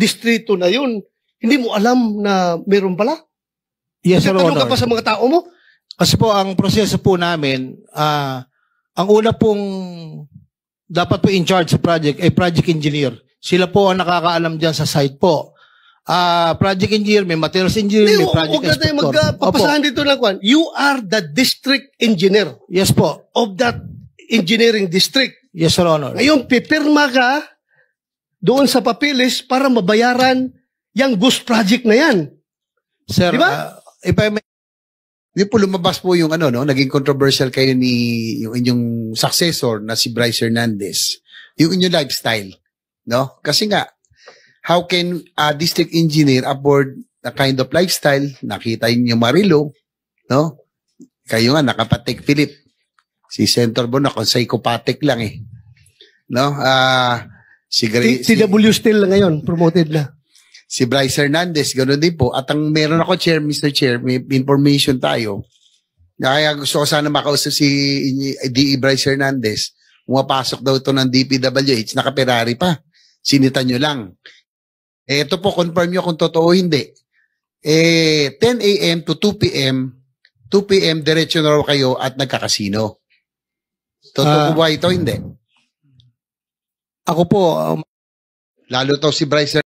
distrito na yun, hindi mo alam na meron pala? Yes, Your Nagtanong ka Honor. pa sa mga tao mo? Kasi po, ang proseso po namin, ang una pong dapat po in charge sa project ay project engineer. Sila po ang nakakaalam dyan sa site po. Project engineer, may materials engineer, may project Huwag na tayo inspector. magpapasahan dito ng kwan. You are the district engineer Yes po. of that engineering district. Yes, Your Honor. Ngayon, pipirma ka doon sa papilis para mabayaran yung ghost project na yan. Sir, Diba? if I may, Di po lumabas po yung ano, no? Naging controversial kayo ni yung inyong successor na si Bryce Hernandez. Yung inyong lifestyle, no? Kasi nga, how can a district engineer afford the kind of lifestyle? Nakita niyo Marilo, no? Kayo nga, nakapatek Philip. Si Senator Bono, kung psychopathic lang eh. No? TW still ngayon, promoted na. Si Bryce Hernandez, gano'n din po. At ang meron ako, Chair, Mr. Chair, may information tayo. Kaya gusto ko sana makausap si D.E. Bryce Hernandez. Pumapasok daw ito ng DPWH, naka-Ferrari pa. Sinita nyo lang. Ito po, confirm nyo kung totoo hindi. 10 a.m. to 2 p.m., 2 p.m. diretso na raw kayo at nagkakasino. Totoo po ba ito? Hindi. ako po, Lalo to si Bryce